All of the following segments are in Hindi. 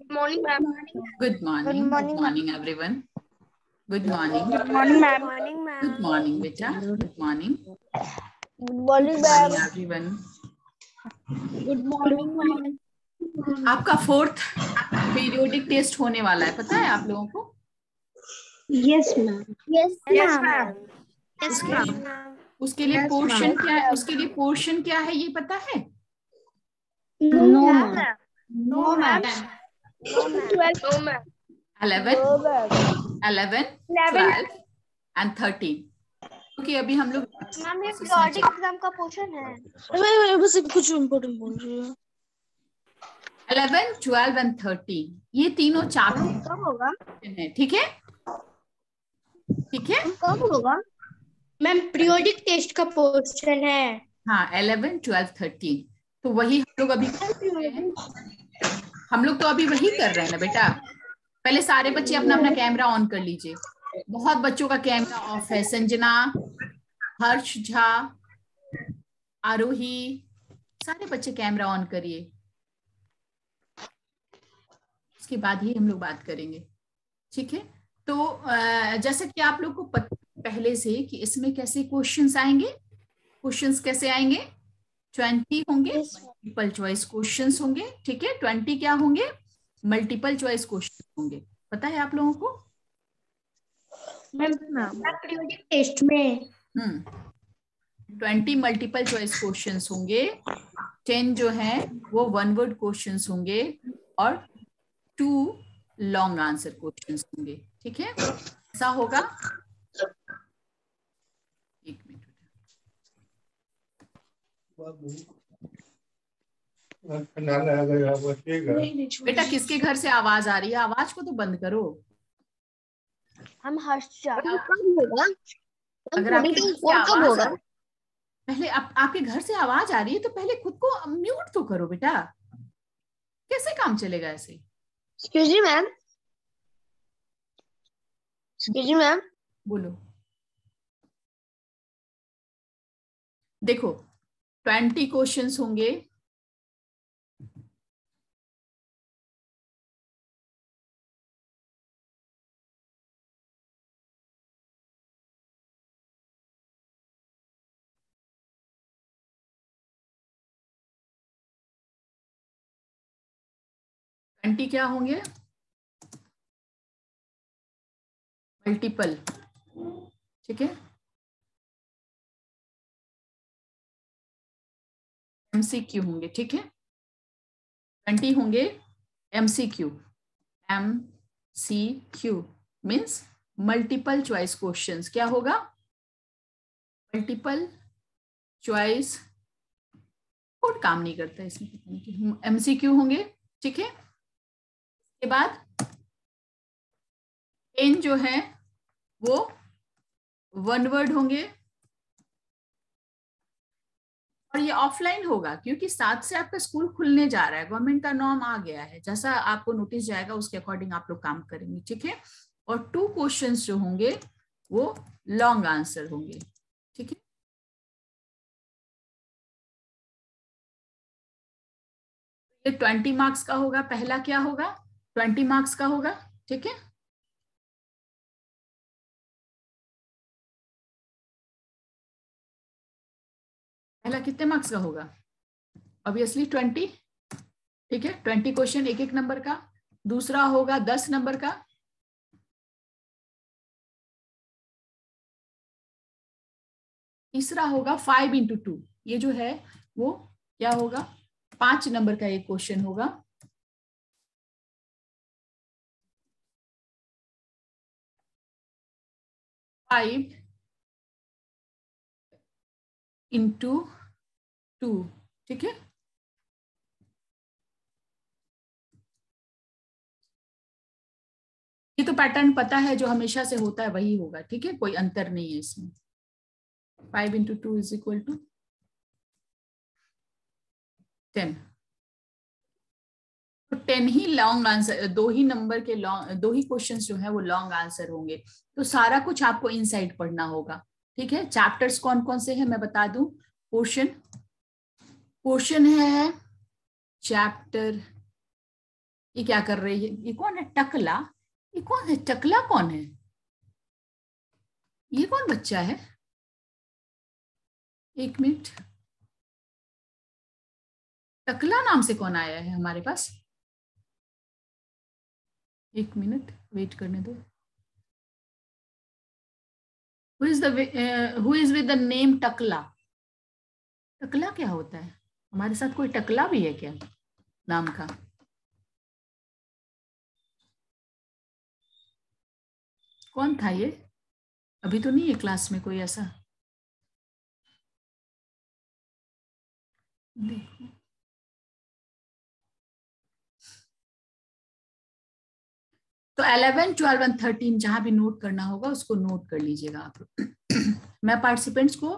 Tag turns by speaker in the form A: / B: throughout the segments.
A: Morning, ma'am.
B: Good morning. Good morning, everyone. Good morning.
A: Good morning, ma'am.
B: Good morning, beta. Good morning.
A: Good morning,
B: Good morning, everyone.
A: Good morning, ma'am.
B: आपका 4th पीरियोडिक टेस्ट होने वाला है, पता है आप लोगों को?
A: Yes, ma'am. Yes, ma'am. Yes, ma'am.
B: उसके लिए पोर्शन क्या है? उसके लिए पोर्शन क्या है ये पता है?
A: No, ma'am. No, ma'am. 12. No, ma'am.
B: 11, 12 and 13. क्योंकि अभी हम लोग
C: मैम ये पीरियोडिक एग्जाम का पोर्शन है।
A: मैं बस कुछ इम्पोर्टेंट बोल रही हूँ।
B: 11, 12 and 13 ये तीनों चैप्टर
A: कब होगा?
B: है, ठीक है? ठीक है?
A: कब होगा? मैम पीरियोडिक टेस्ट का पोर्शन है।
B: हाँ, 11, 12, 13 तो वही हम लोग अभी तो अभी वही कर रहे हैं ना बेटा। पहले सारे बच्चे अपना अपना कैमरा ऑन कर लीजिए। बहुत बच्चों का कैमरा ऑफ है। संजना, हर्ष झा, आरोही, सारे बच्चे कैमरा ऑन करिए। उसके बाद ही हम लोग बात करेंगे, ठीक है? तो जैसा कि आप लोग को पहले से कि इसमें कैसे क्वेश्चंस आएंगे, क्वेश्चंस कैसे आएंगे? 20 होंगे मल्टीपल चॉइस क्वेश्चंस होंगे, ठीक है? 20 क्या होंगे? मल्टीपल चॉइस क्वेश्चन होंगे। पता है आप लोगों को?
A: मैम पीरियोडिक टेस्ट में
B: 20 मल्टीपल चॉइस क्वेश्चंस होंगे, 10 जो है वो वन वर्ड क्वेश्चंस होंगे और 2 लॉन्ग आंसर क्वेश्चंस होंगे, ठीक है? ऐसा होगा। एक मिनट बेटा, किसके घर से आवाज आ रही है? आवाज को तो बंद करो।
C: हम हर्ष जा।
B: अगर आपके घर से आवाज पहले आपके घर से आवाज आ रही है तो पहले खुद को म्यूट तो करो बेटा। कैसे काम चलेगा ऐसे?
C: Excuse me ma'am. Excuse me ma'am.
B: बोलो। देखो 20 क्वेश्चंस होंगे, क्या होंगे? मल्टीपल, ठीक है? एमसीक्यू होंगे, ठीक है? 20 होंगे MCQ. MCQ means multiple choice questions. क्या होगा? Multiple choice. कोड काम नहीं करता इसमें। एमसीक्यू होंगे, ठीक है? के बाद 10 जो है वो वन वर्ड होंगे और ये ऑफलाइन होगा क्योंकि 7 से आपका स्कूल खुलने जा रहा है। गवर्नमेंट का नॉर्म आ गया है। जैसा आपको नोटिस जाएगा उसके अकॉर्डिंग आप लोग काम करेंगे, ठीक है? और 2 क्वेश्चंस जो होंगे वो लॉन्ग आंसर होंगे, ठीक है? ये 20 मार्क्स का होगा। पहला क्या होगा? 20 मार्क्स का होगा, ठीक है? पहला कितने मार्क्स का होगा? ऑब्वियसली 20, ठीक है? 20 क्वेश्चन एक नंबर का। दूसरा होगा 10 नंबर का। तीसरा होगा 5 into 2। ये जो है वो क्या होगा? 5 नंबर का एक क्वेश्चन होगा। फाइव इंटू 2, ठीक है? ये तो पैटर्न पता है, जो हमेशा से होता है वही होगा, ठीक है? कोई अंतर नहीं है इसमें। 5 into 2 is equal to 10। तो 10 ही लॉन्ग आंसर, 2 ही नंबर के लॉन्ग, 2 ही क्वेश्चंस जो है वो लॉन्ग आंसर होंगे। तो सारा कुछ आपको इनसाइड पढ़ना होगा, ठीक है? चैप्टर्स कौन कौन से हैं मैं बता दूं। पोर्शन है चैप्टर, ये क्या कर रही है? ये कौन है? टकला। ये कौन है? टकला कौन है? ये कौन बच्चा है? एक मिनट, टकला नाम से कौन आया है हमारे पास? एक मिनट वेट करने दो। Who is with the name टकला? टकला क्या होता है? हमारे साथ कोई टकला भी है क्या नाम का? कौन था ये? अभी तो नहीं है क्लास में कोई ऐसा। देखो, तो 11, 12 और 13 जहां भी नोट करना होगा उसको नोट कर लीजिएगा आप। मैं पार्टिसिपेंट्स को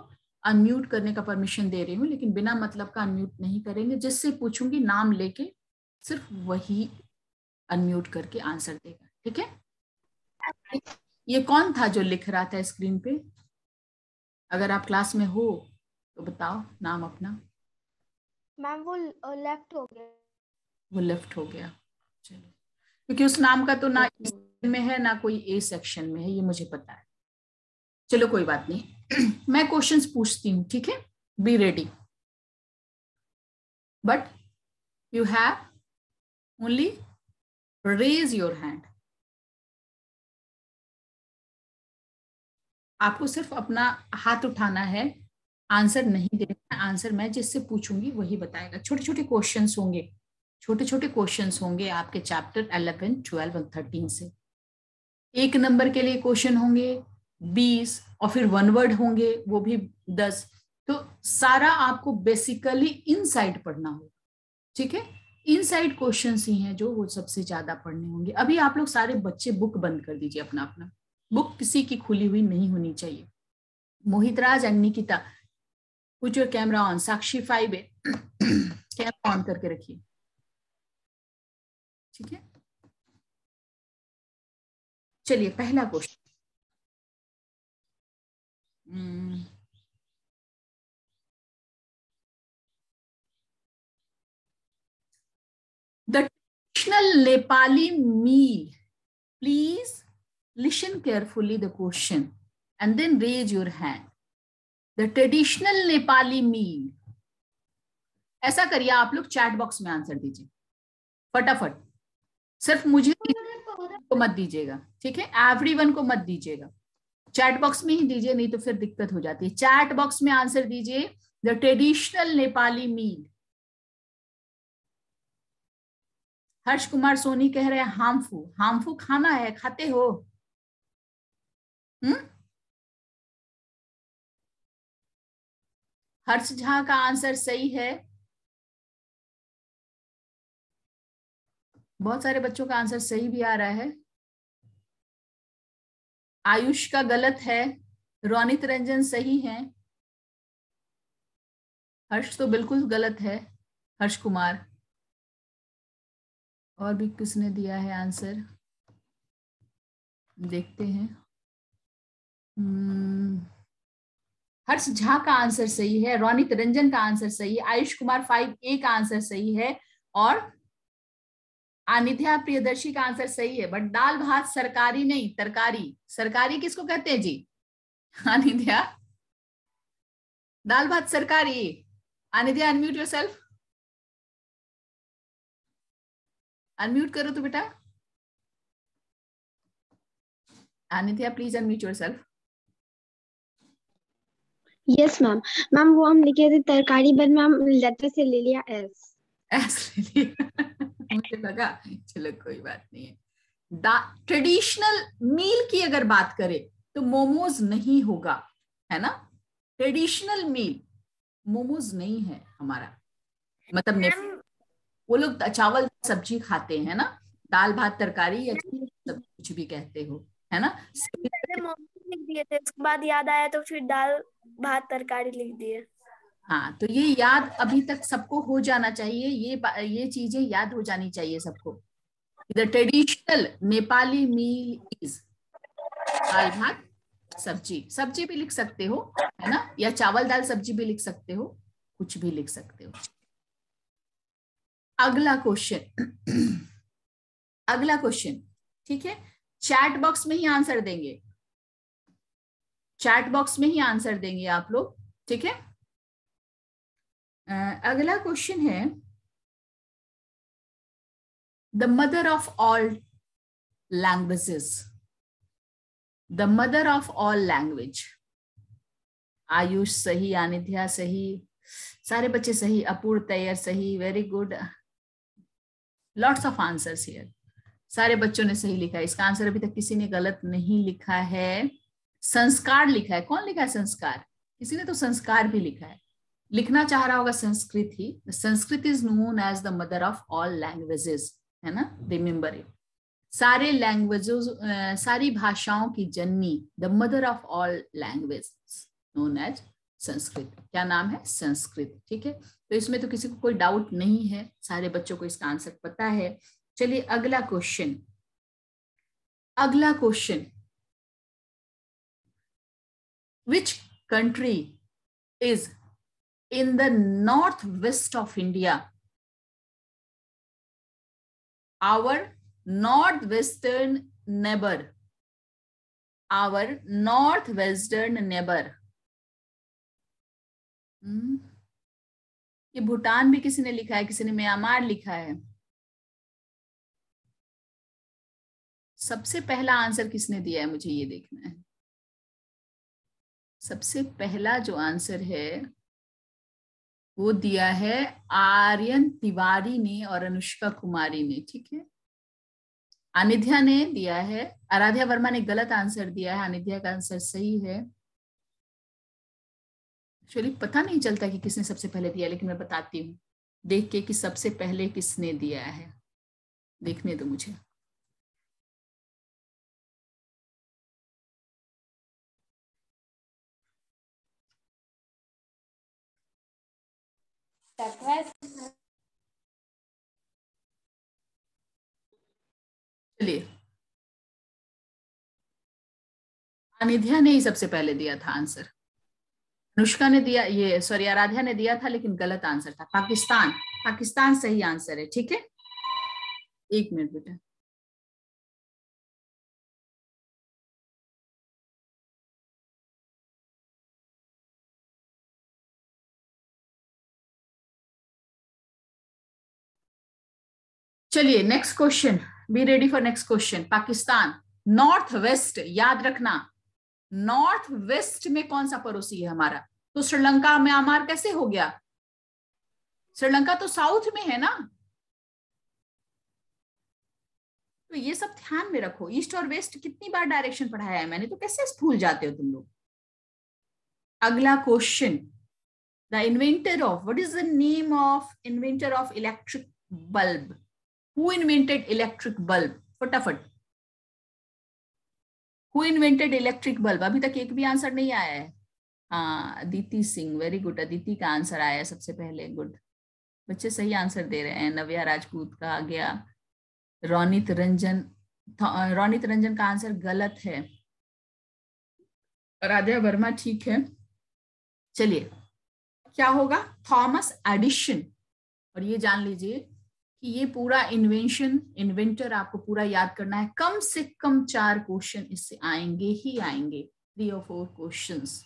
B: अनम्यूट करने का परमिशन दे रही हूँ, लेकिन बिना मतलब का अनम्यूट नहीं करेंगे। जिससे पूछूंगी नाम लेके सिर्फ वही अनम्यूट करके आंसर देगा, ठीक है? ये कौन था जो लिख रहा था स्क्रीन पे? अगर आप क्लास में हो तो बताओ नाम अपना।
C: मैम वो लेफ्ट हो गया।
B: वो लेफ्ट हो गया, चलो, क्योंकि उस नाम का तो ना इस में है ना कोई ए सेक्शन में है, ये मुझे पता है। चलो कोई बात नहीं। मैं क्वेश्चंस पूछती हूँ, ठीक है? Be ready, but you have only raise your hand. आपको सिर्फ अपना हाथ उठाना है, आंसर नहीं देना है। आंसर मैं जिससे पूछूंगी वही बताएगा। छोटे छोटे क्वेश्चंस होंगे, छोटे छोटे क्वेश्चंस होंगे आपके चैप्टर 11, 12 और 13 से। 1 नंबर के लिए क्वेश्चन होंगे 20 और फिर 1 वर्ड होंगे वो भी 10। तो सारा आपको बेसिकली इनसाइड पढ़ना होगा, ठीक है? इनसाइड क्वेश्चंस ही हैं जो वो सबसे ज्यादा पढ़ने होंगे। अभी आप लोग सारे बच्चे बुक बंद कर दीजिए अपना अपना। बुक किसी की खुली हुई नहीं होनी चाहिए। Mohit Raj and Nikita, put your camera on. Sakshi 5A, camera on करके रखिए, ठीक है? चलिए पहला question. The traditional Nepali meal, please listen carefully the question and then raise your hand. The traditional Nepali meal. ऐसा करिए आप लोग चैट बॉक्स में आंसर दीजिए फटाफट। सिर्फ मुझे को मत दीजिएगा, ठीक है? एवरीवन को मत दीजिएगा, चैट बॉक्स में ही दीजिए, नहीं तो फिर दिक्कत हो जाती है। चैट बॉक्स में आंसर दीजिए, द ट्रेडिशनल नेपाली मील। हर्ष कुमार सोनी कह रहे हैं हार्मफुल। हार्मफुल खाना है, खाते हो? हर्ष झा का आंसर सही है। बहुत सारे बच्चों का आंसर सही भी आ रहा है। आयुष का गलत है, रोनित रंजन सही है, हर्ष तो बिल्कुल गलत है, हर्ष कुमार। और भी किसने दिया है आंसर, देखते हैं। हर्ष झा का आंसर सही है, रोनित रंजन का आंसर सही है, आयुष कुमार 5A का आंसर सही है, और अनिध्या प्रियदर्शी का आंसर सही है। बट दाल भात सरकारी नहीं, तरकारी। सरकारी किसको कहते हैं जी? अनिध्या, दाल भात सरकारी। अनिध्या अनम्यूट योरसेल्फ, अनम्यूट करो तो बेटा। Anidhya please unmute yourself.
C: Yes ma'am. Ma'am वो हम लिखे थे तरकारी, बट मैम लेटर से ले लिया एस
B: ले लिया। मुझे लगा, चलो कोई बात नहीं है। ट्रेडिशनल मील की अगर बात करें तो मोमोज नहीं होगा, है ना? ट्रेडिशनल मील मोमोज नहीं है हमारा, मतलब वो लोग चावल सब्जी खाते हैं ना, दाल भात तरकारी या सब कुछ भी कहते हो, है ना?
D: मोमोज लिख दिए थे, उसके बाद याद आया तो फिर दाल भात तरकारी लिख दिए।
B: हाँ, तो ये याद अभी तक सबको हो जाना चाहिए, ये चीजें याद हो जानी चाहिए सबको। The traditional Nepali meal is dal bhat sabzi. सब्जी भी लिख सकते हो, है ना? या चावल दाल सब्जी भी लिख सकते हो, कुछ भी लिख सकते हो। अगला क्वेश्चन, अगला क्वेश्चन, ठीक है, चैट बॉक्स में ही आंसर देंगे, चैट बॉक्स में ही आंसर देंगे आप लोग, ठीक है। अगला क्वेश्चन है, the mother of all languages, the mother of all language. Ayush सही, अनिध्या सही, सारे बच्चे सही, अपूर्व तैयार सही, very good, lots of answers here, सारे बच्चों ने सही लिखा है। इसका आंसर अभी तक किसी ने गलत नहीं लिखा है। संस्कार लिखा है, कौन लिखा है संस्कार? किसी ने तो संस्कार भी लिखा है, लिखना चाह रहा होगा संस्कृत ही। Sanskrit is known as the mother of all languages, है ना, रिमेंबर इट। सारे लैंग्वेजेस, सारी भाषाओं की जननी, the mother of all language known as Sanskrit. क्या नाम है? संस्कृत, ठीक है। तो इसमें तो किसी को कोई डाउट नहीं है, सारे बच्चों को इसका आंसर पता है। चलिए अगला क्वेश्चन, अगला question, which country is in the northwest of India? Our northwestern neighbor, our northwestern neighbor. ये भूटान भी किसी ने लिखा है, किसी ने म्यांमार लिखा है। सबसे पहला आंसर किसने दिया है, मुझे ये देखना है। सबसे पहला जो आंसर है वो दिया है आर्यन तिवारी ने और अनुष्का कुमारी ने, ठीक है। अनिध्या ने दिया है, आराध्या वर्मा ने गलत आंसर दिया है, अनिध्या का आंसर सही है। एक्चुअली पता नहीं चलता कि किसने सबसे पहले दिया, लेकिन मैं बताती हूँ देख के कि सबसे पहले किसने दिया है, देखने दो मुझे। चलिए, अनिध्या ने ही सबसे पहले दिया था आंसर। अनुष्का ने दिया, ये सॉरी आराध्या ने दिया था, लेकिन गलत आंसर था। पाकिस्तान, पाकिस्तान सही आंसर है, ठीक है। एक मिनट बेटा, चलिए next question, be ready for next question. Pakistan, north west, याद रखना नॉर्थ वेस्ट में कौन सा पड़ोसी है हमारा? तो श्रीलंका, म्यांमार कैसे हो गया? श्रीलंका तो साउथ में है ना, तो ये सब ध्यान में रखो। ईस्ट और वेस्ट कितनी बार डायरेक्शन पढ़ाया है मैंने, तो कैसे भूल जाते हो तुम लोग। अगला question, the inventor of, what is the name of inventor of electric bulb? Who invented electric bulb? फटाफट, Who invented electric bulb? अभी तक एक भी आंसर नहीं आया है। हाँ, अदिति सिंह, वेरी गुड, अदिति का आंसर आया सबसे पहले, गुड, बच्चे सही आंसर दे रहे हैं। नव्या राजपूत का आ गया, रोनित रंजन, रोनित रंजन का आंसर गलत है, राध्या वर्मा ठीक है। चलिए क्या होगा? Thomas Edison. और ये जान लीजिए कि ये पूरा इन्वेंशन, इन्वेंटर आपको पूरा याद करना है। कम से कम 4 क्वेश्चन इससे आएंगे ही आएंगे, 3 और 4 क्वेश्चंस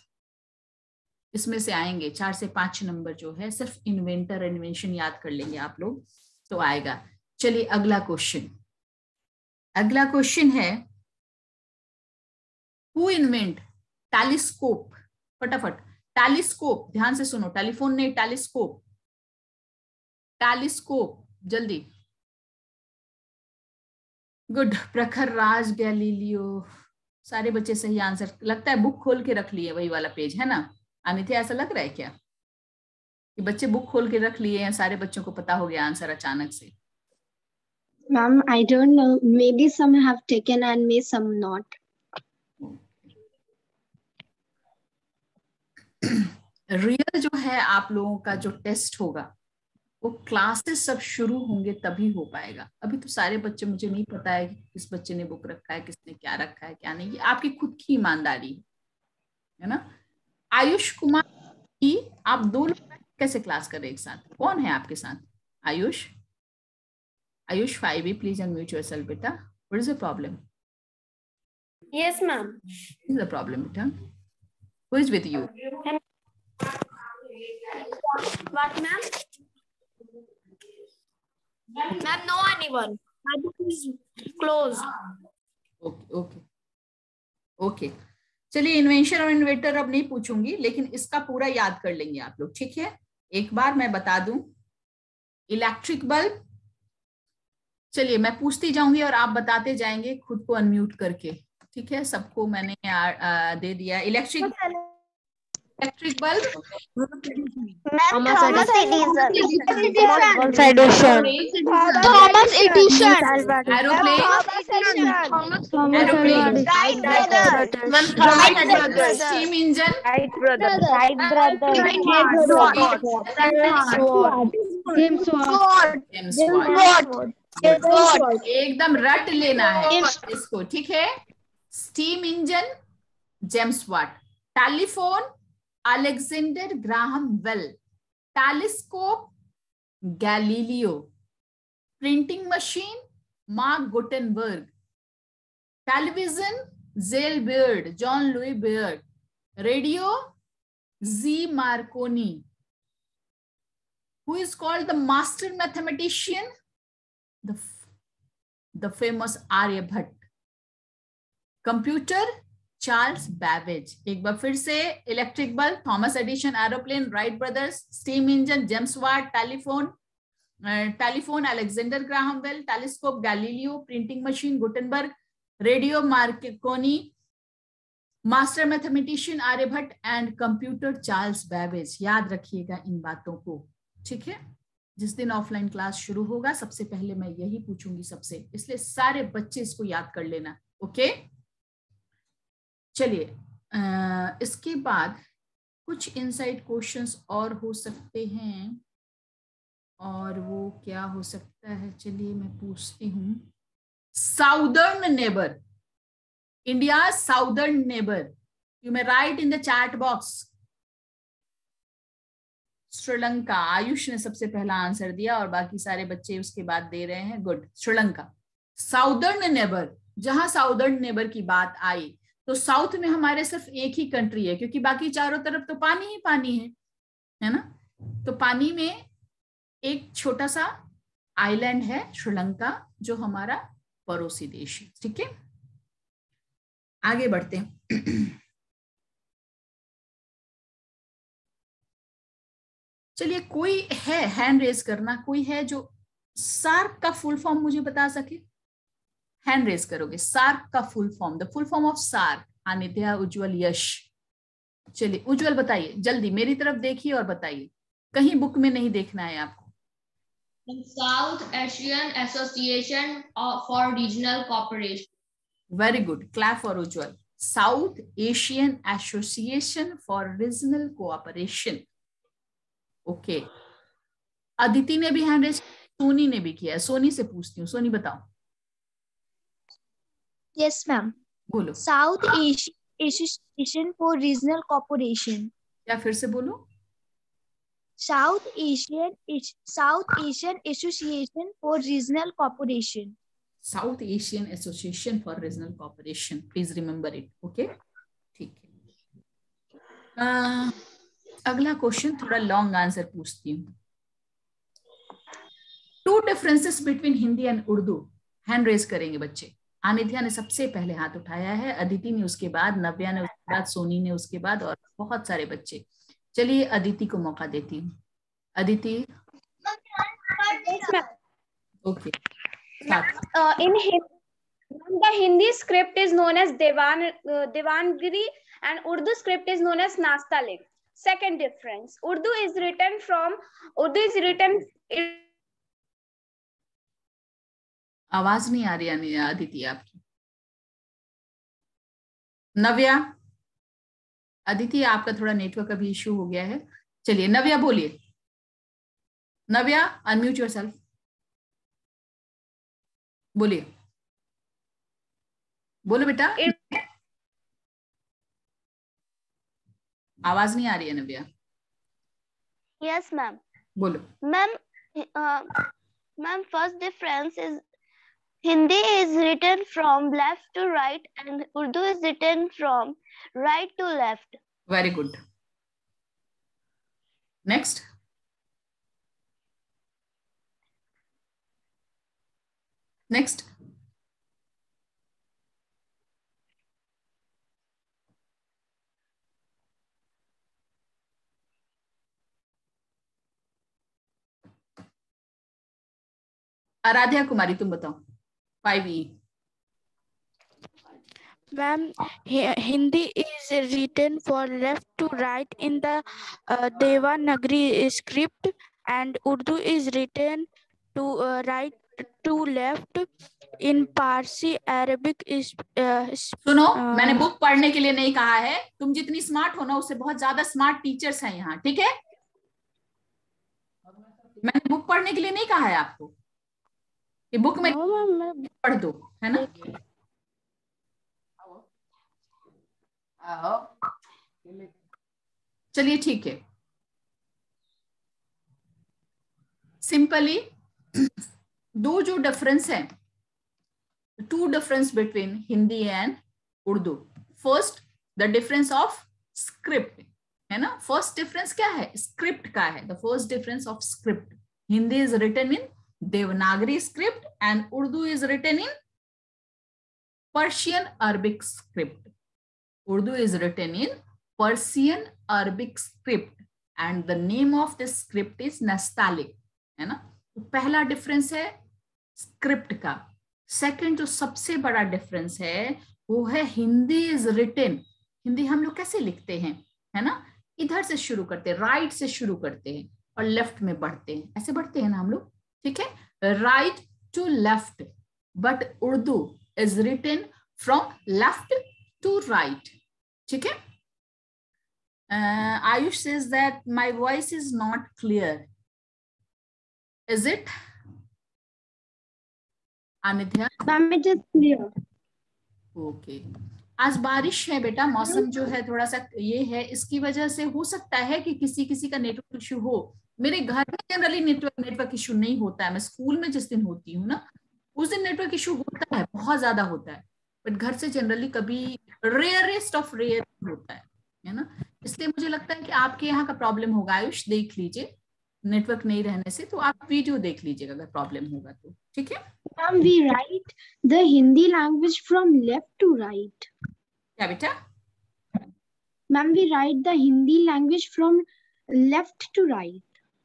B: इसमें से आएंगे। 4 से 5 नंबर जो है सिर्फ इन्वेंटर, इन्वेंशन याद कर लेंगे आप लोग तो आएगा। चलिए अगला क्वेश्चन, अगला क्वेश्चन है, हु इन्वेंट टेलीस्कोप? फटाफट, टेलीस्कोप, ध्यान से सुनो, टेलीफोन नहीं, टेलीस्कोप, टेलीस्कोप, जल्दी। गुड, प्रखर राज, गैलीलियो, सारे बच्चे सही आंसर। लगता है बुक खोल के रख लिए, वही वाला पेज है ना अनित्या, ऐसा लग रहा है क्या कि बच्चे बुक खोल के रख लिए हैं? सारे बच्चों को पता हो गया आंसर अचानक से।
C: Ma'am, I don't know. Maybe some have taken and maybe some not.
B: Real जो है आप लोगों का जो टेस्ट होगा वो क्लासेस सब शुरू होंगे तभी हो पाएगा। अभी तो सारे बच्चे, मुझे नहीं पता है कि किस बच्चे ने बुक रखा है, किसने क्या रखा है क्या नहीं, ये आपकी खुद की ईमानदारी है ना। आयुष कुमार की, आप 2 लोग कैसे क्लास कर रहे एक साथ? कौन है आपके साथ? Ayush, Ayush 5B, please unmute yourself, beta. What is the problem?
D: Yes, ma'am.
B: What is the problem, beta? Who is with you?
D: What, ma'am? Ma'am, no anyone. My book is closed.
B: Okay. चलिए, इन्वेंशन और इन्वेटर अब नहीं पूछूंगी, लेकिन इसका पूरा याद कर लेंगे आप लोग, ठीक है? एक बार मैं बता दूं, इलेक्ट्रिक बल्ब, चलिए मैं पूछती जाऊंगी और आप बताते जाएंगे खुद को अनम्यूट करके, ठीक है? सबको मैंने दे दिया. Electric bulb,
A: Thomas Edison.
B: Aeroplane, steam engine, एकदम रट लेना है इसको, ठीक है? Steam engine, James Watt. Telephone, Alexander Graham Bell. Telescope, Galileo. Printing machine, Mark Gutenberg. Television, जेल Baird, John Louis Baird. Radio, G Marconi. Who is called the master mathematician? The famous Aryabhat. Computer, Charles Babbage. एक बार फिर से, electric bulb, Thomas Edison, aeroplane, Wright brothers, steam engine, James Watt, telephone, Alexander Graham Bell, telescope, Galileo, printing machine, Gutenberg, radio, Marconi, master mathematician Aryabhatta and computer Charles Babbage. याद रखिएगा इन बातों को, ठीक है? जिस दिन ऑफलाइन क्लास शुरू होगा सबसे पहले मैं यही पूछूंगी सबसे, इसलिए सारे बच्चे इसको याद कर लेना. ओके, चलिए इसके बाद कुछ इनसाइड क्वेश्चंस और हो सकते हैं, और वो क्या हो सकता है, चलिए मैं पूछती हूँ. Southern neighbour, India southern neighbour, you may right in the chat box. Sri Lanka. Ayush ने सबसे पहला आंसर दिया और बाकी सारे बच्चे उसके बाद दे रहे हैं. गुड. श्रीलंका. साउदर्न नेबर, जहां साउदर्न नेबर की बात आई तो साउथ में हमारे सिर्फ एक ही कंट्री है, क्योंकि बाकी चारों तरफ तो पानी ही पानी है ना? तो पानी में एक छोटा सा आइलैंड है श्रीलंका, जो हमारा पड़ोसी देश है, ठीक है? आगे बढ़ते हैं. चलिए, कोई है हैंड रेज करना, कोई है जो सार्क का फुल फॉर्म मुझे बता सके? हैंड रेज करोगे. सार्क का full form, the full form of SAARC. Anitya, Ujjwal, Yash. चलिए उज्जवल बताइए, जल्दी मेरी तरफ देखिए और बताइए, कहीं बुक में नहीं देखना है आपको.
E: South Asian association for regional cooperation.
B: Very good. Clap for Ujjwal. South Asian association for regional cooperation. Okay. Aditi ने भी हैंड रेज, सोनी ने भी किया है. सोनी से पूछती हूँ, सोनी बताओ.
F: Yes ma'am.
B: बोलो.
F: South Asian for regional cooperation.
B: क्या फिर से बोलो?
F: South Asian association for regional cooperation.
B: South Asian association for regional cooperation. Please remember it. Okay, ठीक है. अगला क्वेश्चन थोड़ा लॉन्ग आंसर पूछती हूँ. Two differences between Hindi and Urdu. Hand raise करेंगे बच्चे. अनित्या ने सबसे पहले हाथ उठाया है, अदिति ने उसके बाद, नव्या ने उसके बाद, सोनी ने उसके बाद, और बहुत सारे बच्चे. चलिए अदिति को मौका देती हूँ. Aditi. Okay.
D: In the Hindi script is known as Devangiri and Urdu script is known as Nastalik. Second difference, Urdu is written.
B: आवाज नहीं आ रही अदिति आपकी. नव्या. अदिति आपका थोड़ा नेटवर्क अभी इश्यू हो गया है. चलिए नव्या बोलिए. नव्या, अनम्यूट योरसेल्फ. बोलिए, बोलो बेटा. आवाज नहीं आ रही है नव्या.
D: Yes, ma'am.
B: बोलो.
D: Ma'am, Ma'am, first difference is Hindi is written from left to right and Urdu is written from right to left.
B: Very good. Next. Next. Aaradhya कुमारी तुम बताओ 5E.
G: Ma'am, Hindi is written for left to right in the Devanagari script, and Urdu is written to right to left in Parsi Arabic.
B: सुनो, मैंने बुक पढ़ने के लिए नहीं कहा है, तुम जितनी स्मार्ट हो ना उससे बहुत ज्यादा स्मार्ट टीचर्स हैं यहाँ, ठीक है? मैंने बुक पढ़ने के लिए नहीं कहा है आपको, ये बुक में पढ़ दो, है ना? चलिए ठीक है. सिंपली दो जो डिफरेंस है, two difference between Hindi and Urdu. First the difference of script, है ना? फर्स्ट डिफरेंस क्या है? स्क्रिप्ट का है. The first difference of script, Hindi is written in Devanagari script and Urdu is written in Persian Arabic script. Urdu is written in Persian Arabic script and the name of this script is Nastaliq, है ना? तो पहला डिफरेंस है स्क्रिप्ट का. सेकंड जो सबसे बड़ा डिफरेंस है वो है हिंदी इज रिटन. हिंदी हम लोग कैसे लिखते हैं, है ना? इधर से शुरू करते हैं, राइट से शुरू करते हैं और लेफ्ट में बढ़ते हैं, ऐसे बढ़ते हैं ना हम लोग, ठीक है? Right to left. But Urdu is written from left to right, ठीक है? Ayush says that my voice is not clear. Is it? Anidhya?
C: Ma'am, it is clear.
B: Okay. आज बारिश है बेटा, मौसम जो है थोड़ा सा ये है, इसकी वजह से हो सकता है कि किसी किसी का नेटवर्क इशू हो. मेरे घर में जनरली नेटवर्क इशू नहीं होता है. मैं स्कूल में जिस दिन होती हूँ ना, उस दिन नेटवर्क इशू होता है, बहुत ज्यादा होता है. बट घर से जनरली कभी रेयरेस्ट ऑफ रेयर होता है ना? इसलिए मुझे लगता है कि आपके यहाँ का प्रॉब्लम होगा. आयुष देख लीजिए, नेटवर्क नहीं रहने से, तो आप वीडियो देख लीजिएगा अगर प्रॉब्लम होगा तो, ठीक है?
C: Ma'am, we write the Hindi language from left to right.
B: क्या बेटा?
C: Ma'am, we write the Hindi language from left to right.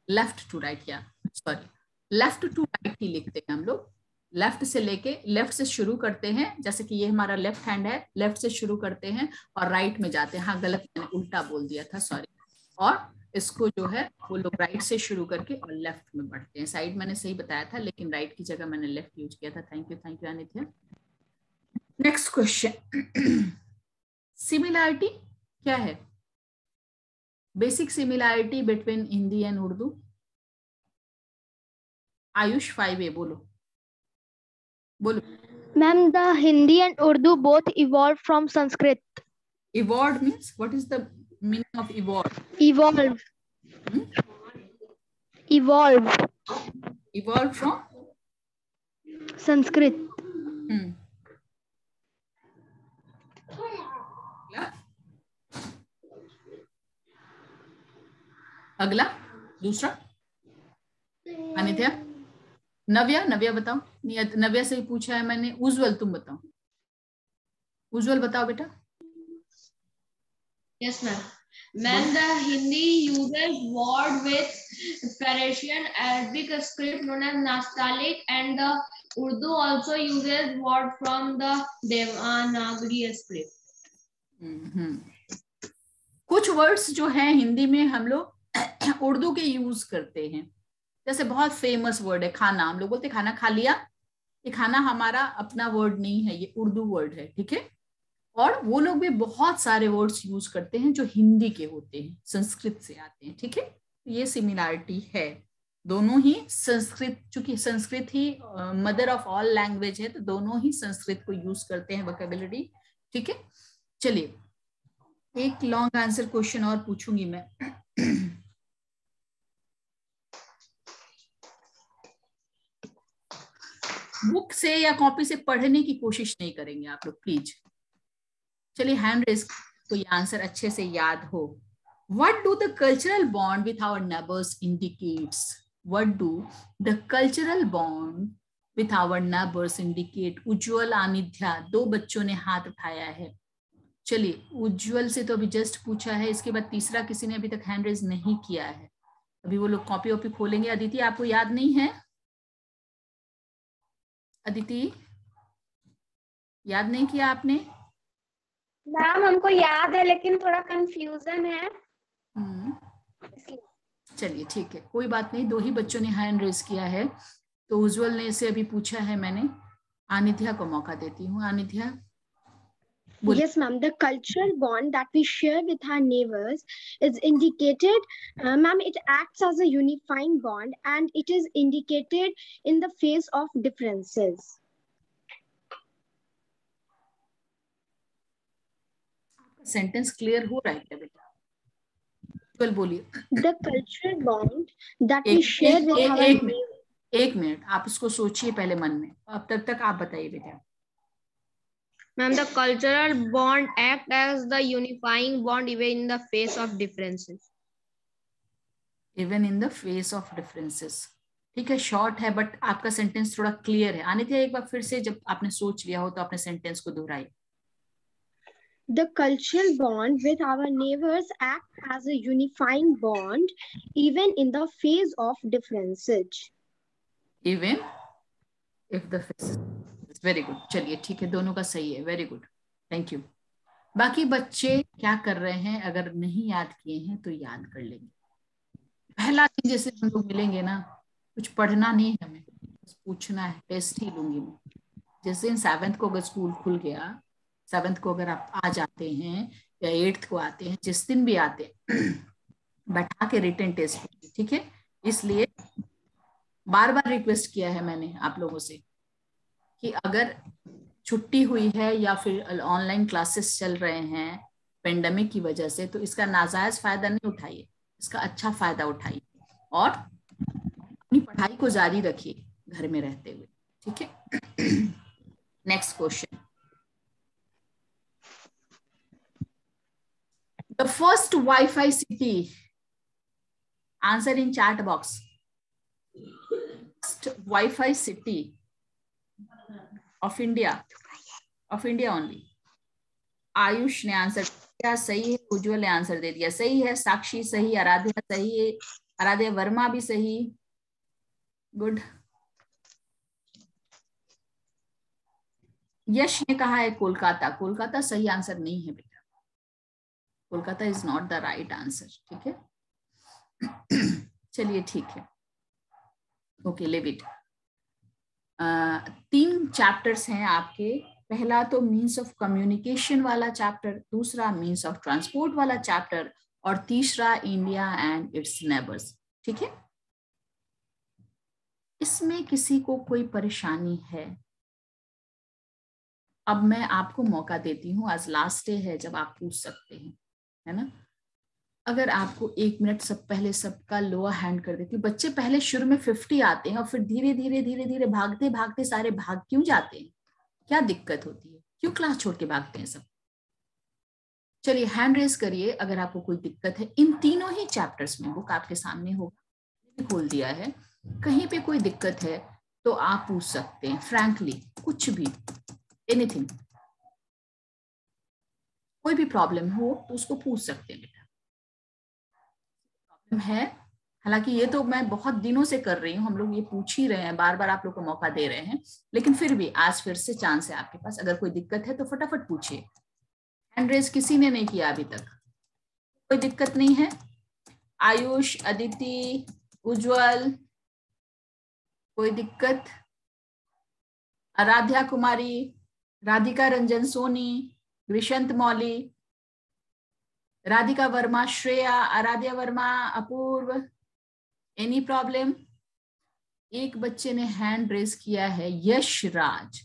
B: Left to right, या सॉरी, लेफ्ट टू राइट ही लिखते हैं हम लोग. लेफ्ट से लेके, लेफ्ट से शुरू करते हैं, जैसे कि ये हमारा लेफ्ट हैंड है, लेफ्ट से शुरू करते हैं और राइट में जाते हैं. हाँ गलत, मैंने उल्टा बोल दिया था, सॉरी. और इसको जो है वो लोग राइट से शुरू करके और लेफ्ट में बढ़ते हैं. साइड मैंने सही बताया था, लेकिन राइट की जगह मैंने लेफ्ट यूज किया था. Thank you Anitya. Next question, similarity क्या है? Basic similarity between Hindi and Urdu. Ayush 5A बोलो.
F: Ma'am, the Hindi and Urdu both evolved from Sanskrit.
B: Evolved means, what is the meaning of evolve?
F: Evolve. Evolve.
B: Evolved from
F: Sanskrit.
B: अगला दूसरा अनित्या. नव्या बताओ. नव्या से ही पूछा है मैंने. उज्जवल तुम बताओ. उज्जवल बताओ बेटा.
E: Yes, ma'am. Ma'am, the Hindi uses word with Persian Arabic script known as Nastaliq, and the Urdu also uses word from the Devanagari script.
B: कुछ वर्ड्स जो हैं हिंदी में हम लोग उर्दू के यूज करते हैं. जैसे बहुत फेमस वर्ड है खाना, हम लोग बोलते खाना खा लिया. ये खाना हमारा अपना वर्ड नहीं है, ये उर्दू वर्ड है, ठीक है? और वो लोग भी बहुत सारे वर्ड्स यूज करते हैं जो हिंदी के होते हैं, संस्कृत से आते हैं, ठीक है? ये सिमिलैरिटी है. दोनों ही संस्कृत, चूंकि संस्कृत ही मदर ऑफ ऑल लैंग्वेज है, तो दोनों ही संस्कृत को यूज करते हैं, वोकैबुलरी, ठीक है? चलिए एक लॉन्ग आंसर क्वेश्चन और पूछूंगी मैं. बुक से या कॉपी से पढ़ने की कोशिश नहीं करेंगे आप लोग प्लीज। चलिए हैंड रेज को ये आंसर अच्छे से याद हो। What do the cultural bond with our neighbors indicates? What do the cultural bond with our neighbors indicate? उज्ज्वल, आनिध्या, दो बच्चों ने हाथ उठाया है। चलिए उज्ज्वल से तो अभी जस्ट पूछा है, इसके बाद तीसरा किसी ने अभी तक हैंड रेज नहीं किया है। अभी वो लोग कॉपी वॉपी खोलेंगे। अदिति आपको याद नहीं है? अदिति याद नहीं किया आपने?
D: मैम हमको याद है लेकिन थोड़ा कंफ्यूजन है।
B: चलिए ठीक है, कोई बात नहीं। दो ही बच्चों ने हैंड रेज किया है, तो उज्ज्वल ने इसे अभी पूछा है मैंने। आनिध्या को मौका देती हूँ। आनिध्या
C: Yes, ma'am. The cultural bond that we share with our neighbors is indicated, ma'am. It acts as a unifying bond, and it is indicated in the face of differences.
B: Sentence clear हो रहा है क्या बेटा? उज्ज्वल बोलिए।
C: The cultural bond that we share with our neighbors.
B: एक मिनट आप इसको सोचिए पहले मन में, अब तब तक आप बताइए बेटा।
A: Ma'am, the cultural bond act as the unifying bond even in the face of differences.
B: Even in the face of differences. ठीक है, शॉर्ट है बट आपका सेंटेंस थोड़ा क्लियर है। आनिध्या एक बार फिर से जब आपने सोच लिया हो तो अपने सेंटेंस को दोहराइए।
C: The cultural bond with our neighbors act as a unifying bond even in the face of differences.
B: Even if the faces. Very good. चलिए ठीक है, दोनों का सही है। Very good, thank you. बाकी बच्चे क्या कर रहे हैं? अगर नहीं याद किए हैं तो याद कर लेंगे। पहला दिन जैसे हम लोग मिलेंगे ना, कुछ पढ़ना नहीं है हमें, बस पूछना है। टेस्ट ही लूंगी मैं। जिस दिन 7th को अगर स्कूल खुल गया, 7th को अगर आप आ जाते हैं या 8th को आते हैं, जिस दिन भी आते हैं बैठा के रिटन टेस्ट, ठीक है? इसलिए बार बार रिक्वेस्ट किया है मैंने आप लोगों से कि अगर छुट्टी हुई है या फिर ऑनलाइन क्लासेस चल रहे हैं पेंडेमिक की वजह से, तो इसका नाजायज फायदा नहीं उठाइए, इसका अच्छा फायदा उठाइए और अपनी पढ़ाई को जारी रखिए घर में रहते हुए, ठीक है? Next question. The first wifi city, answer in chat box. Wifi city of India only. Ayush ने आंसर दिया, सही है। उज्ज्वल ने आंसर दे दिया, सही है। साक्षी सही, आराध्या सही है, आराध्या वर्मा भी सही, गुड। यश ने कहा है कोलकाता। कोलकाता सही आंसर नहीं है बेटा, Kolkata is not the right answer, ठीक है? चलिए ठीक है, ओके, लिव इट। 3 चैप्टर्स हैं आपके। पहला तो मीन्स ऑफ कम्युनिकेशन वाला चैप्टर, दूसरा मीन्स ऑफ ट्रांसपोर्ट वाला चैप्टर, और तीसरा इंडिया एंड इट्स नेबर्स, ठीक है? इसमें किसी को कोई परेशानी है? अब मैं आपको मौका देती हूँ, आज लास्ट डे है जब आप पूछ सकते हैं, है ना? अगर आपको 1 मिनट सब पहले सबका लोअर हैंड कर देती हूँ। बच्चे पहले शुरू में 50 आते हैं और फिर धीरे धीरे धीरे धीरे भागते भागते सारे भाग क्यों जाते हैं? क्या दिक्कत होती है? क्यों क्लास छोड़ के भागते हैं सब? चलिए हैंड रेज करिए अगर आपको कोई दिक्कत है। इन तीनों ही चैप्टर्स में बुक आपके सामने होगा, खोल दिया है। कहीं पे कोई दिक्कत है तो आप पूछ सकते हैं फ्रैंकली, कुछ भी, एनीथिंग। कोई भी प्रॉब्लम हो तो उसको पूछ सकते हैं बेटा। प्रॉब्लम है, हालांकि ये तो मैं बहुत दिनों से कर रही हूँ, हम लोग ये पूछ ही रहे हैं, बार बार आप लोग को मौका दे रहे हैं, लेकिन फिर भी आज फिर से चांस है आपके पास। अगर कोई दिक्कत है तो फटाफट पूछिए। हैंड रेज किसी ने नहीं किया अभी तक, कोई दिक्कत नहीं है? आयुष, अदिति, उज्ज्वल, कोई दिक्कत? आराध्या कुमारी, राधिका रंजन सोनी, ग्रीशंत मौली, राधिका वर्मा, श्रेया, आराध्या वर्मा, अपूर्व, एनी प्रॉब्लम? एक बच्चे ने हैंड रेज किया है, यश राज।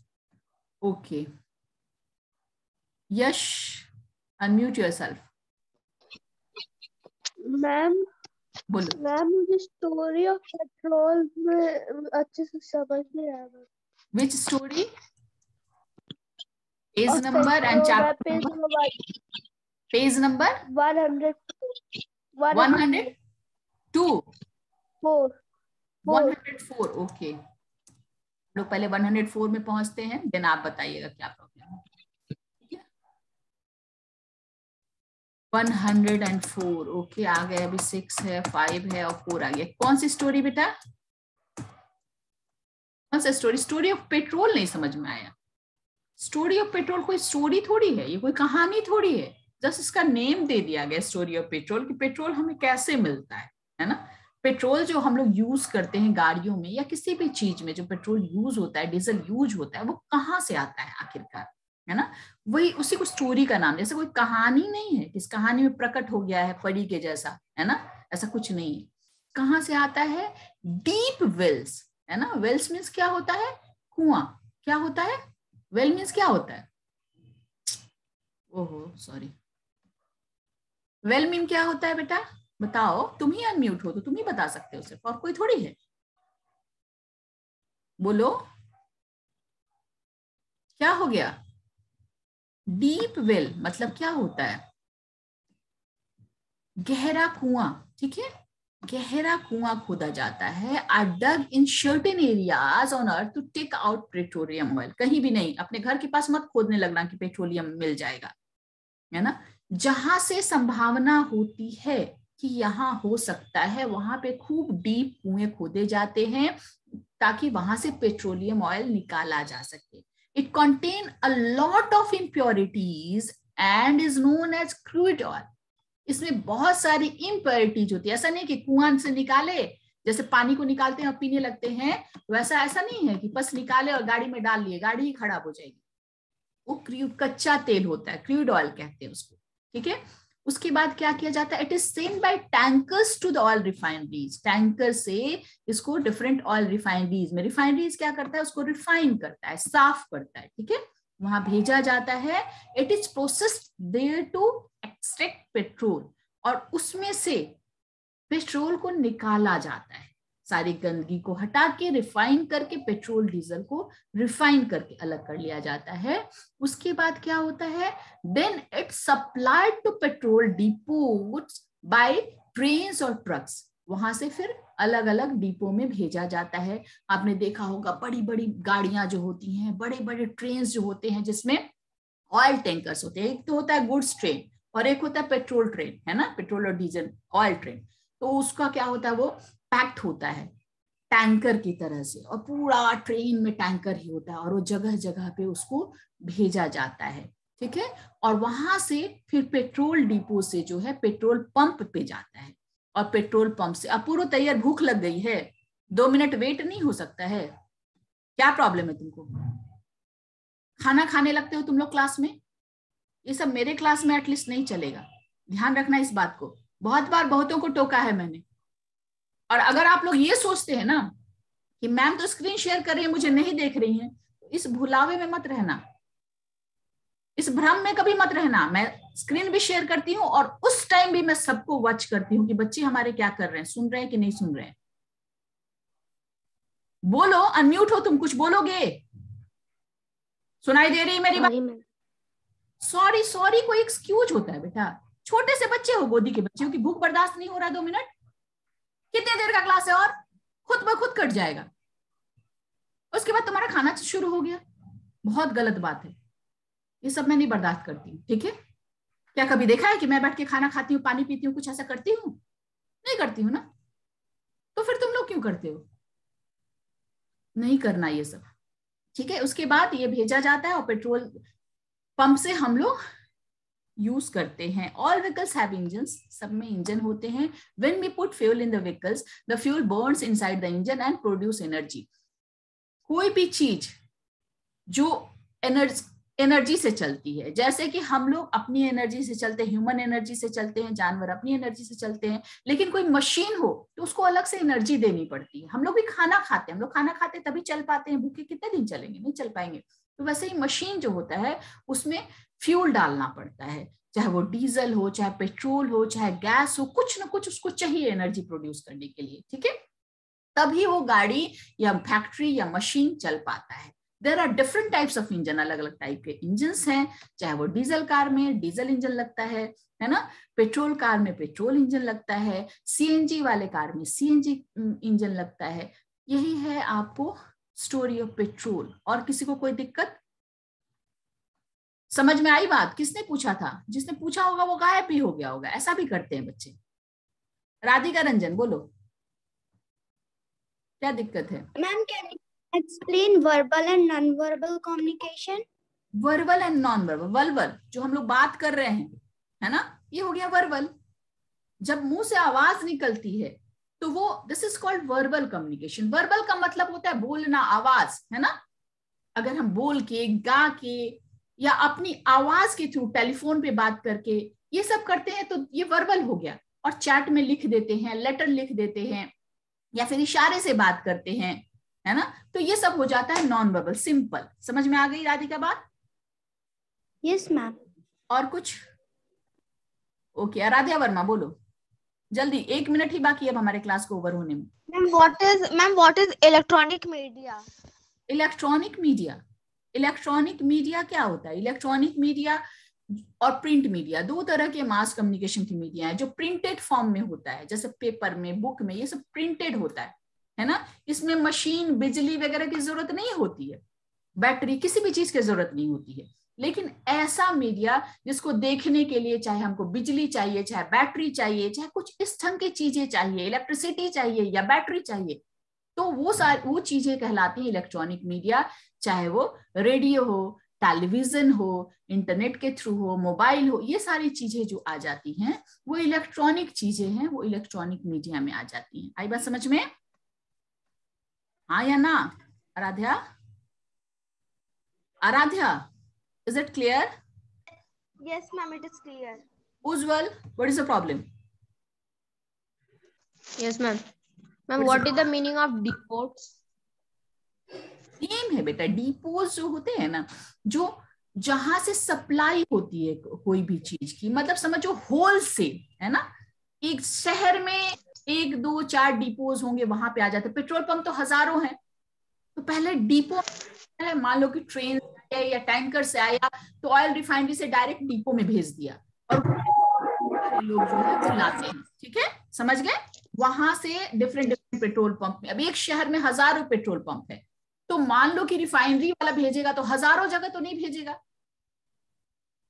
B: ओके यश, अनम्यूट योरसेल्फ।
F: मैम
B: बोलो।
F: मैम मुझे स्टोरी ऑफ पेट्रोल में अच्छे से समझ नहीं आया।
B: Which story? Page number and chapter number. Page number 102. 104. Okay, लोग पहले 104 में पहुंचते हैं, देन आप बताइएगा क्या प्रॉब्लम है। 104 ओके, आ गए। अभी 6 है, 5 है और 4 आ गया। कौन सी स्टोरी बेटा? कौन सा स्टोरी? स्टोरी ऑफ पेट्रोल नहीं समझ में आया। स्टोरी ऑफ पेट्रोल कोई स्टोरी थोड़ी है, ये कोई कहानी थोड़ी है। जस्ट इसका नेम दे दिया गया स्टोरी ऑफ पेट्रोल, कि पेट्रोल हमें कैसे मिलता है ना। पेट्रोल जो हम लोग यूज करते हैं गाड़ियों में या किसी भी चीज में, जो पेट्रोल यूज होता है, डीजल यूज होता है, वो कहाँ से आता है आखिरकार, है ना। वही उसी को स्टोरी का नाम। जैसे कोई कहानी नहीं है, इस कहानी में प्रकट हो गया है परी के जैसा, है ना, ऐसा कुछ नहीं है। कहाँ से आता है? डीप वेल्स, है ना। वेल्स मीन्स क्या होता है? कुआं। क्या होता है? वेल मीन्स क्या होता है? ओहो सॉरी, वेल मीन क्या होता है बेटा? बताओ, तुम ही अनम्यूट हो तो तुम ही बता सकते हो सिर्फ, और कोई थोड़ी है। बोलो क्या हो गया? डीप वेल मतलब क्या होता है? गहरा कुआं, ठीक है। गहरा कुआं खोदा जाता है। Are dug in certain areas on earth to take out petroleum oil. कहीं भी नहीं, अपने घर के पास मत खोदने लगना कि पेट्रोलियम मिल जाएगा, है ना। जहां से संभावना होती है कि यहाँ हो सकता है, वहां पे खूब डीप कुएं खोदे जाते हैं ताकि वहां से पेट्रोलियम ऑयल निकाला जा सके। It contain a lot of impurities and is known as crude oil. इसमें बहुत सारी इम्प्योरिटीज होती है। ऐसा नहीं कि कुआं से निकाले, जैसे पानी को निकालते हैं और पीने लगते हैं, वैसा ऐसा नहीं है कि बस निकाले और गाड़ी में डाल लिए, गाड़ी ही खराब हो जाएगी। वो क्रूड कच्चा तेल होता है, क्रूड ऑयल कहते हैं उसको, ठीक है। उसके बाद क्या किया जाता है? It is send by tankers to the oil refineries. Tanker से इसको डिफरेंट ऑयल रिफाइनरीज में, रिफाइनरीज क्या करता है? उसको रिफाइन करता है, साफ करता है, ठीक है, वहां भेजा जाता है। It is processed there to extract petrol, और उसमें से पेट्रोल को निकाला जाता है। सारी गंदगी को हटा के रिफाइन करके पेट्रोल डीजल को रिफाइन करके अलग कर लिया जाता है। उसके बाद क्या होता है? Then it supplied to petrol depots by trains और ट्रक्स। वहां से फिर अलग अलग डिपो में भेजा जाता है। आपने देखा होगा बड़ी बड़ी गाड़ियां जो होती हैं, बड़े बड़े ट्रेन जो होते हैं जिसमें ऑयल टैंकर्स होते हैं। एक तो होता है गुड्स ट्रेन और एक होता है पेट्रोल ट्रेन, है ना, पेट्रोल और डीजल ऑयल ट्रेन। तो उसका क्या होता है? वो पैक्ड होता है टैंकर की तरह से, और पूरा ट्रेन में टैंकर ही होता है, और वो जगह जगह पे उसको भेजा जाता है, ठीक है। और वहां से फिर पेट्रोल डिपो से जो है पेट्रोल पंप पे जाता है, और पेट्रोल पंप से अब पूरा तैयार। भूख लग गई है, 2 मिनट वेट नहीं हो सकता है? क्या प्रॉब्लम है तुमको? खाना खाने लगते हो तुम लोग क्लास में? ये सब मेरे क्लास में एटलीस्ट नहीं चलेगा, ध्यान रखना इस बात को। बहुत बार बहुतों को टोका है मैंने। और अगर आप लोग ये सोचते हैं ना कि मैम तो स्क्रीन शेयर कर रही है, मुझे नहीं देख रही हैं, तो इस भुलावे में मत रहना, इस भ्रम में कभी मत रहना। मैं स्क्रीन भी शेयर करती हूँ और उस टाइम भी मैं सबको वॉच करती हूँ कि बच्चे हमारे क्या कर रहे हैं, सुन रहे हैं कि नहीं सुन रहे हैं। बोलो, अनम्यूट हो तुम, कुछ बोलोगे? सुनाई दे रही है मेरी बात? सॉरी सॉरी कोई एक्सक्यूज होता है बेटा। छोटे से बच्चे हो, गोदी के बच्चे हो, कि भूख बर्दाश्त नहीं हो रहा 2 मिनट? कितने देर का क्लास है? और खुद ब खुद कट जाएगा। उसके बाद तुम्हारा खाना शुरू हो गया। बहुत गलत बात है, ये सब मैं नहीं बर्दाश्त करती, ठीक है। क्या कभी देखा है कि मैं बैठ के खाना खाती हूँ, पानी पीती हूँ, कुछ ऐसा करती हूँ? नहीं करती हूँ ना। तो फिर तुम लोग क्यों करते हो? नहीं करना ये सब, ठीक है। उसके बाद ये भेजा जाता है और पेट्रोल पंप से हम लोग यूज करते हैं। ऑल व्हीकल्स हैव इंजन्स, सब में इंजन होते हैं। When we put fuel in the vehicles, the fuel burns inside the engine and produce energy. कोई भी चीज जो एनर्जी से चलती है, जैसे कि हम लोग अपनी एनर्जी से चलते हैं, ह्यूमन एनर्जी से चलते हैं, जानवर अपनी एनर्जी से चलते हैं, लेकिन कोई मशीन हो तो उसको अलग से एनर्जी देनी पड़ती है। हम लोग भी खाना खाते हैं, हम लोग खाना खाते तभी चल पाते हैं, भूखे कितने दिन चलेंगे? नहीं चल पाएंगे। तो वैसे ही मशीन जो होता है उसमें फ्यूल डालना पड़ता है, चाहे वो डीजल हो, चाहे पेट्रोल हो, चाहे गैस हो, कुछ ना कुछ उसको चाहिए एनर्जी प्रोड्यूस करने के लिए, ठीक है। तभी वो गाड़ी या फैक्ट्री या मशीन चल पाता है। There are different types of engine, अलग अलग टाइप के इंजन हैं, चाहे वो डीजल कार में डीजल इंजन लगता है ना, पेट्रोल कार में पेट्रोल इंजन लगता है, सीएनजी वाले कार में सीएनजी इंजन लगता है। यही है आपको स्टोरी ऑफ पेट्रोल। और किसी को कोई दिक्कत? समझ में आई बात? किसने पूछा था? जिसने पूछा होगा वो गायब भी हो गया होगा, ऐसा भी करते हैं बच्चे। राधिका रंजन बोलो, क्या दिक्कत है?
H: Ma'am can you explain verbal and non verbal communication?
B: Verbal and non verbal, verbal जो हम लोग बात कर रहे हैं, है ना, ये हो गया वर्बल। जब मुंह से आवाज निकलती है तो वो this is called verbal communication. Verbal का मतलब होता है बोलना, आवाज, है ना। अगर हम बोल के, गा के या अपनी आवाज के थ्रू टेलीफोन पे बात करके ये सब करते हैं तो ये वर्बल हो गया। और चैट में लिख देते हैं, लेटर लिख देते हैं, या फिर इशारे से बात करते हैं, है ना, तो ये सब हो जाता है नॉन वर्बल, सिंपल। समझ में आ गई राधिका बात?
H: Yes ma'am.
B: और कुछ? ओके, आराध्या वर्मा बोलो जल्दी, 1 मिनट ही बाकी है अब हमारे क्लास को ओवर होने में।
F: Ma'am what is electronic media?
B: Electronic media, electronic media क्या होता है? इलेक्ट्रॉनिक मीडिया और प्रिंट मीडिया, दो तरह के मास कम्युनिकेशन की मीडिया है। जो प्रिंटेड फॉर्म में होता है, जैसे पेपर में, बुक में, ये सब प्रिंटेड होता है ना। इसमें मशीन, बिजली वगैरह की जरूरत नहीं होती है, बैटरी, किसी भी चीज की जरूरत नहीं होती है। लेकिन ऐसा मीडिया जिसको देखने के लिए चाहे हमको बिजली चाहिए, चाहे बैटरी चाहिए, चाहे कुछ इस ढंग की चीजें चाहिए, इलेक्ट्रिसिटी चाहिए या बैटरी चाहिए, तो वो चीजें कहलाती है इलेक्ट्रॉनिक मीडिया। चाहे वो रेडियो हो, टेलीविजन हो, इंटरनेट के थ्रू हो, मोबाइल हो, ये सारी चीजें जो आ जाती हैं वो इलेक्ट्रॉनिक चीजें हैं, वो इलेक्ट्रॉनिक मीडिया में आ जाती हैं। आई बात समझ में? हाँ या ना? Aradhya, Aradhya, is it clear?
F: Yes ma'am, it is clear.
B: Ujjwal, what is the problem?
A: Yes ma'am. Ma'am, what is the meaning of depots?
B: Same है बेटा, डिपोज जो होते हैं ना, जो जहां से सप्लाई होती है कोई भी चीज की, मतलब समझो होलसेल, है ना। एक शहर में 1, 2, 4 डिपोज होंगे, वहां पे आ जाते। पेट्रोल पंप तो हजारों हैं, तो पहले डिपो है, मान लो कि ट्रेन या टैंकर से आया तो ऑयल रिफाइनरी से डायरेक्ट डिपो में भेज दिया और लोग जो है वो लाते हैं, ठीक है, समझ गए। वहां से डिफरेंट पेट्रोल पंप में, अब एक शहर में हजारों पेट्रोल पंप है, तो मान लो कि रिफाइनरी वाला भेजेगा तो हजारों जगह तो नहीं भेजेगा,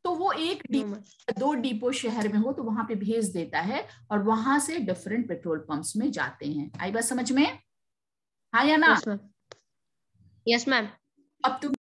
B: तो वो एक डिपो, 2 डिपो शहर में हो तो वहां पे भेज देता है और वहां से डिफरेंट पेट्रोल पंप्स में जाते हैं। आई बात समझ में? हाँ या ना?
A: Yes ma'am.
B: अब तुम